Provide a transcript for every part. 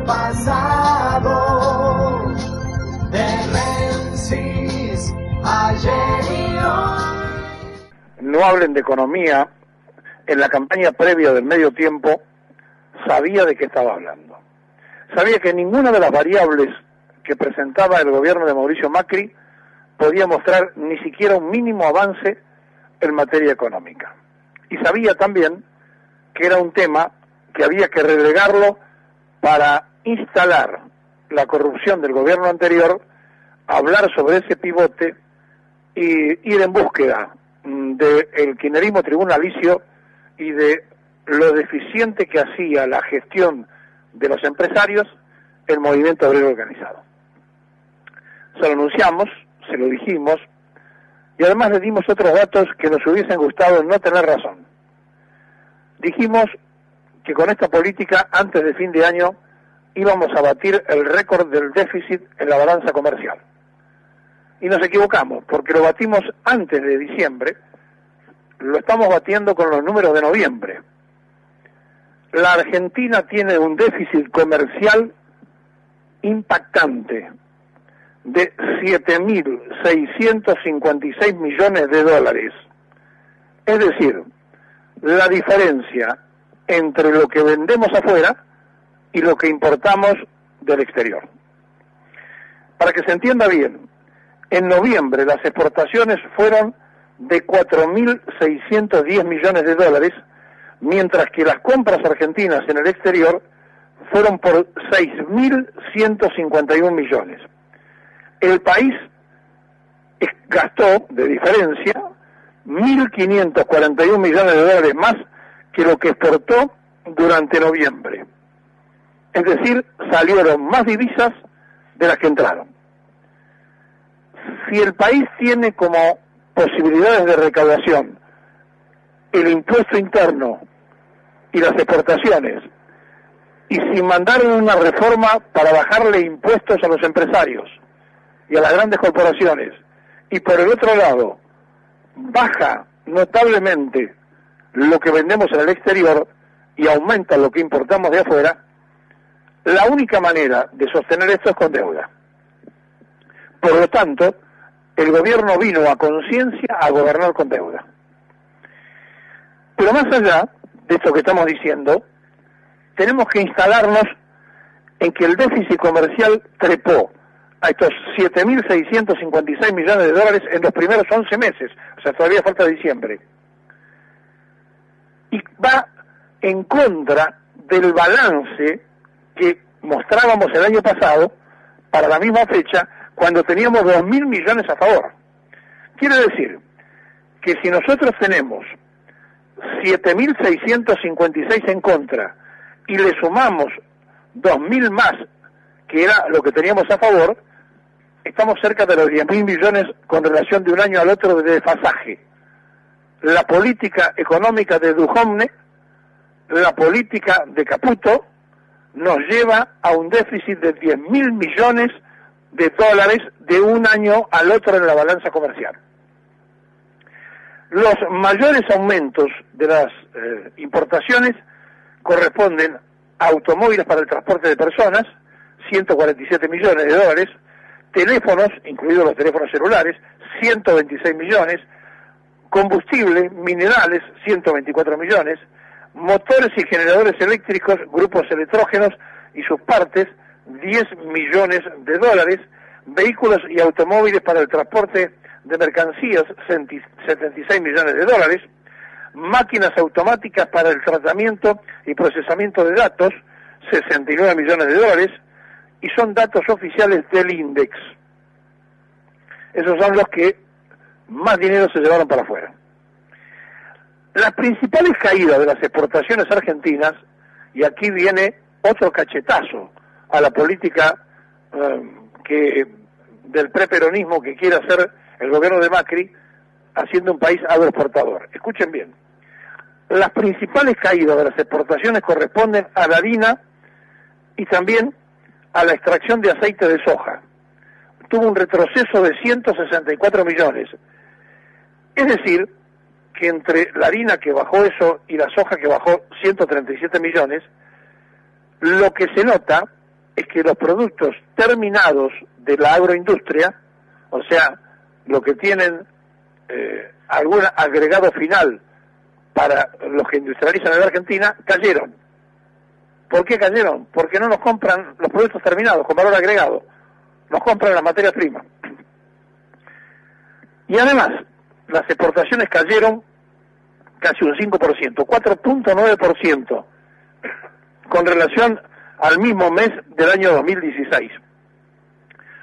pasado, de Menzies, ayer y hoy. No hablen de economía. En la campaña previa del medio tiempo sabía de qué estaba hablando. Sabía que ninguna de las variables que presentaba el gobierno de Mauricio Macri podía mostrar ni siquiera un mínimo avance en materia económica. Y sabía también que era un tema que había que relegarlo para instalar la corrupción del gobierno anterior, hablar sobre ese pivote y ir en búsqueda del kirchnerismo tribunalicio y de lo deficiente que hacía la gestión de los empresarios el movimiento obrero organizado. Se lo anunciamos, se lo dijimos, y además le dimos otros datos que nos hubiesen gustado no tener razón. Dijimos que con esta política, antes de fin de año, íbamos a batir el récord del déficit en la balanza comercial. Y nos equivocamos, porque lo batimos antes de diciembre, lo estamos batiendo con los números de noviembre. La Argentina tiene un déficit comercial impactante de 7.656 millones de dólares. Es decir, la diferencia entre lo que vendemos afuera y lo que importamos del exterior. Para que se entienda bien, en noviembre las exportaciones fueron de 4.610 millones de dólares, mientras que las compras argentinas en el exterior fueron por 6.151 millones. El país gastó, de diferencia, 1.541 millones de dólares más que lo que exportó durante noviembre. Es decir, salieron más divisas de las que entraron. Si el país tiene como posibilidades de recaudación el impuesto interno y las exportaciones, y si mandaron una reforma para bajarle impuestos a los empresarios y a las grandes corporaciones, y por el otro lado baja notablemente lo que vendemos en el exterior y aumenta lo que importamos de afuera, la única manera de sostener esto es con deuda. Por lo tanto, el gobierno vino a conciencia a gobernar con deuda. Pero más allá de esto que estamos diciendo, tenemos que instalarnos en que el déficit comercial trepó a estos 7.656 millones de dólares en los primeros 11 meses, o sea, todavía falta diciembre. Y va en contra del balance que mostrábamos el año pasado para la misma fecha, cuando teníamos 2.000 millones a favor. Quiere decir que si nosotros tenemos 7.656 en contra y le sumamos 2.000 más, que era lo que teníamos a favor, estamos cerca de los 10.000 millones con relación de un año al otro de desfasaje. La política económica de Duhovne, la política de Caputo, nos lleva a un déficit de 10.000 millones de dólares de un año al otro en la balanza comercial. Los mayores aumentos de las importaciones corresponden a automóviles para el transporte de personas, 147 millones de dólares, teléfonos, incluidos los teléfonos celulares, 126 millones, combustible, minerales, 124 millones, motores y generadores eléctricos, grupos electrógenos y sus partes, 10 millones de dólares, vehículos y automóviles para el transporte de mercancías, 76 millones de dólares, máquinas automáticas para el tratamiento y procesamiento de datos, 69 millones de dólares, y son datos oficiales del INDEX. Esos son los que más dinero se llevaron para afuera. Las principales caídas de las exportaciones argentinas, y aquí viene otro cachetazo a la política del preperonismo que quiere hacer el gobierno de Macri, haciendo un país agroexportador. Escuchen bien, las principales caídas de las exportaciones corresponden a la harina y también a la extracción de aceite de soja. Tuvo un retroceso de 164 millones. Es decir, que entre la harina que bajó eso y la soja que bajó 137 millones, lo que se nota es que los productos terminados de la agroindustria, o sea, lo que tienen algún agregado final para los que industrializan en la Argentina, cayeron. ¿Por qué cayeron? Porque no nos compran los productos terminados con valor agregado, nos compran las materias primas. Y además, las exportaciones cayeron casi un 5%, 4.9% con relación al mismo mes del año 2016.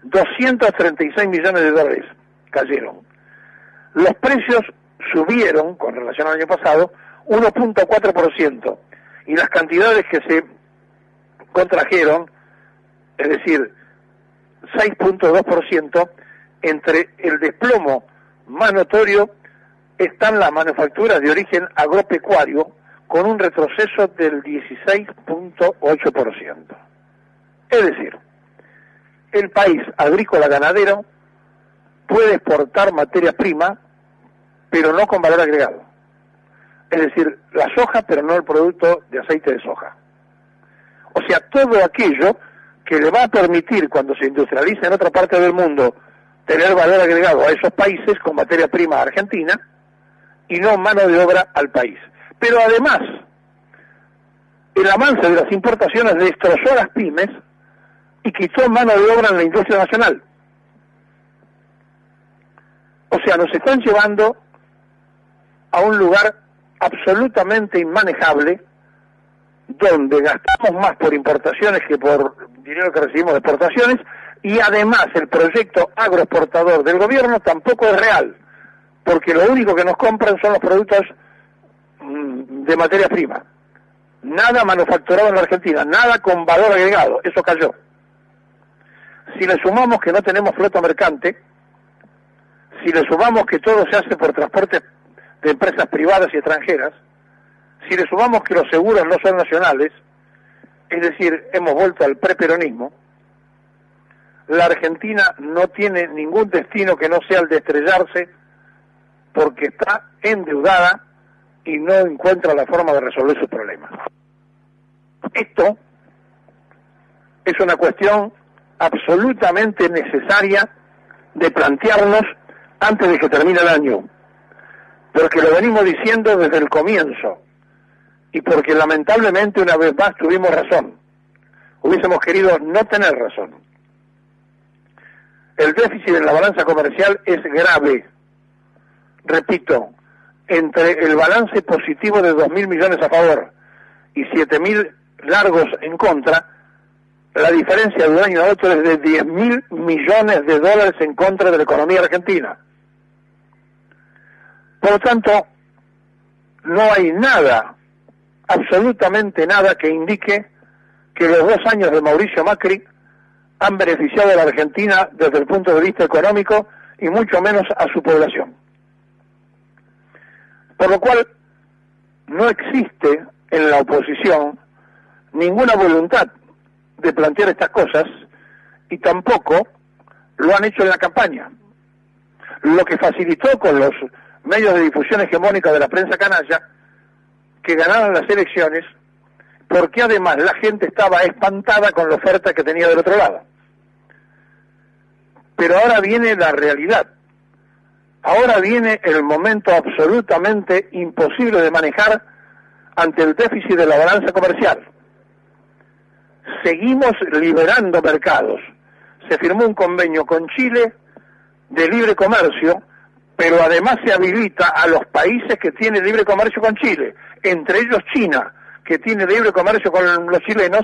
236 millones de dólares cayeron. Los precios subieron, con relación al año pasado, 1.4%, y las cantidades que se contrajeron, es decir, 6.2%, entre el desplomo más notorio están las manufacturas de origen agropecuario, con un retroceso del 16.8%. Es decir, el país agrícola ganadero puede exportar materia prima, pero no con valor agregado. Es decir, la soja, pero no el producto de aceite de soja. O sea, todo aquello que le va a permitir, cuando se industrialice en otra parte del mundo, tener valor agregado a esos países con materia prima argentina y no mano de obra al país. Pero además, el avance de las importaciones destrozó a las pymes y quitó mano de obra en la industria nacional. O sea, nos están llevando a un lugar absolutamente inmanejable, donde gastamos más por importaciones que por dinero que recibimos de exportaciones, y además el proyecto agroexportador del gobierno tampoco es real, porque lo único que nos compran son los productos de materia prima. Nada manufacturado en la Argentina, nada con valor agregado, eso cayó. Si le sumamos que no tenemos flota mercante, si le sumamos que todo se hace por transporte de empresas privadas y extranjeras, si le sumamos que los seguros no son nacionales, es decir, hemos vuelto al preperonismo, la Argentina no tiene ningún destino que no sea el de estrellarse, porque está endeudada y no encuentra la forma de resolver sus problemas. Esto es una cuestión absolutamente necesaria de plantearnos antes de que termine el año, porque lo venimos diciendo desde el comienzo, y porque lamentablemente una vez más tuvimos razón. Hubiésemos querido no tener razón. El déficit en la balanza comercial es grave. Repito, entre el balance positivo de 2.000 millones a favor y 7.000 largos en contra, la diferencia de un año a otro es de 10.000 millones de dólares en contra de la economía argentina. Por lo tanto, no hay nada, absolutamente nada, que indique que los 2 años de Mauricio Macri han beneficiado a la Argentina desde el punto de vista económico y mucho menos a su población. Por lo cual, no existe en la oposición ninguna voluntad de plantear estas cosas, y tampoco lo han hecho en la campaña. Lo que facilitó con los medios de difusión hegemónica de la prensa canalla que ganaron las elecciones, porque además la gente estaba espantada con la oferta que tenía del otro lado. Pero ahora viene la realidad. Ahora viene el momento absolutamente imposible de manejar ante el déficit de la balanza comercial. Seguimos liberando mercados. Se firmó un convenio con Chile de libre comercio, pero además se habilita a los países que tienen libre comercio con Chile, entre ellos China, que tiene libre comercio con los chilenos,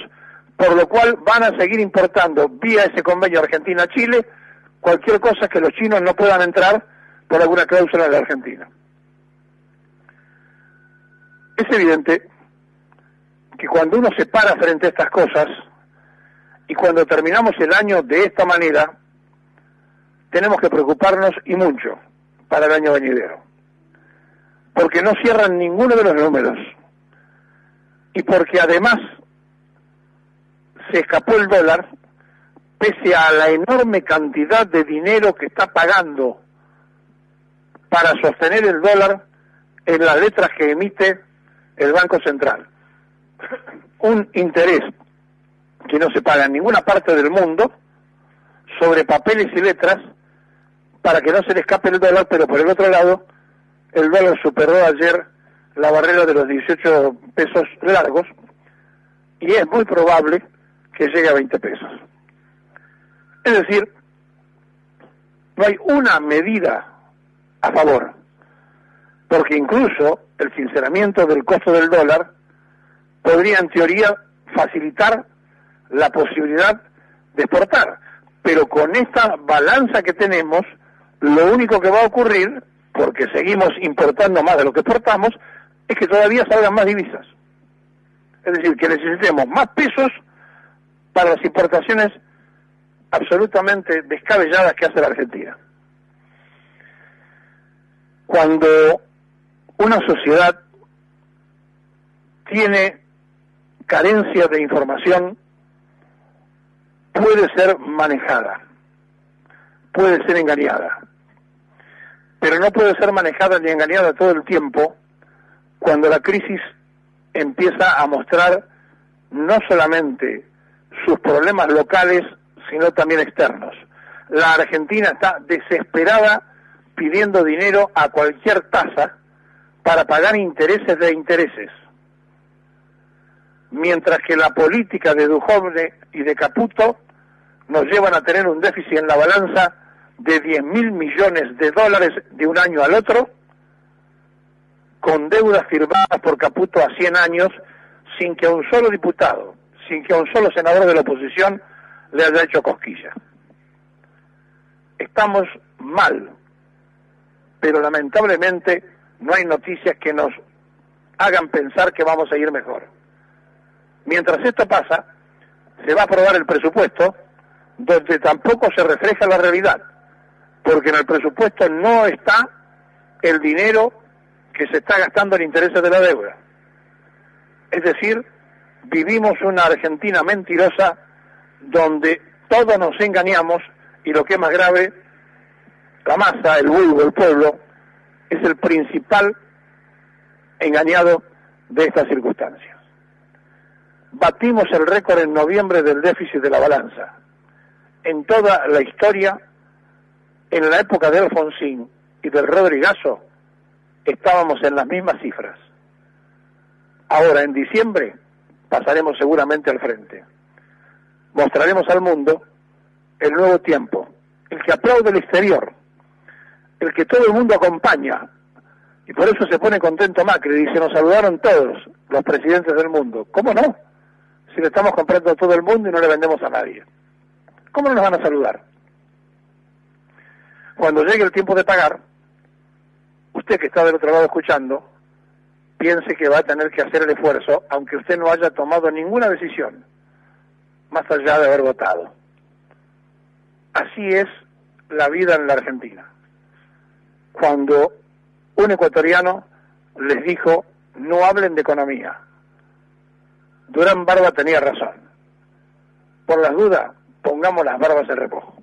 por lo cual van a seguir importando vía ese convenio Argentina-Chile cualquier cosa que los chinos no puedan entrar por alguna cláusula de la Argentina. Es evidente que cuando uno se para frente a estas cosas, y cuando terminamos el año de esta manera, tenemos que preocuparnos y mucho para el año venidero, porque no cierran ninguno de los números, y porque además se escapó el dólar, pese a la enorme cantidad de dinero que está pagando para sostener el dólar en las letras que emite el Banco Central. Un interés que no se paga en ninguna parte del mundo, sobre papeles y letras, para que no se le escape el dólar, pero por el otro lado, el dólar superó ayer la barrera de los 18 pesos largos, y es muy probable que llegue a 20 pesos. Es decir, no hay una medida a favor, porque incluso el sinceramiento del costo del dólar podría en teoría facilitar la posibilidad de exportar, pero con esta balanza que tenemos, lo único que va a ocurrir, porque seguimos importando más de lo que exportamos, es que todavía salgan más divisas. Es decir, que necesitemos más pesos para las importaciones absolutamente descabelladas que hace la Argentina. Cuando una sociedad tiene carencia de información, puede ser manejada, puede ser engañada, pero no puede ser manejada ni engañada todo el tiempo cuando la crisis empieza a mostrar no solamente sus problemas locales, sino también externos. La Argentina está desesperada pidiendo dinero a cualquier tasa para pagar intereses de intereses, mientras que la política de Duhovne y de Caputo nos llevan a tener un déficit en la balanza de 10.000 millones de dólares de un año al otro, con deudas firmadas por Caputo a 100 años, sin que a un solo diputado, sin que a un solo senador de la oposición le haya hecho cosquilla. Estamos mal, pero lamentablemente no hay noticias que nos hagan pensar que vamos a ir mejor. Mientras esto pasa, se va a aprobar el presupuesto, donde tampoco se refleja la realidad, porque en el presupuesto no está el dinero que se está gastando en intereses de la deuda. Es decir, vivimos una Argentina mentirosa donde todos nos engañamos y lo que es más grave, la masa, el vulgo, el pueblo, es el principal engañado de estas circunstancias. Batimos el récord en noviembre del déficit de la balanza. En toda la historia, en la época de Alfonsín y del Rodrigazo, estábamos en las mismas cifras. Ahora, en diciembre, pasaremos seguramente al frente. Mostraremos al mundo el nuevo tiempo, el que aplaude el exterior, el que todo el mundo acompaña, y por eso se pone contento Macri, dice, nos saludaron todos los presidentes del mundo. ¿Cómo no? Si le estamos comprando a todo el mundo y no le vendemos a nadie. ¿Cómo no nos van a saludar? Cuando llegue el tiempo de pagar, usted que está del otro lado escuchando, piense que va a tener que hacer el esfuerzo, aunque usted no haya tomado ninguna decisión, más allá de haber votado. Así es la vida en la Argentina. Cuando un ecuatoriano les dijo, no hablen de economía, Durán Barba tenía razón. Por las dudas, pongamos las barbas en reposo.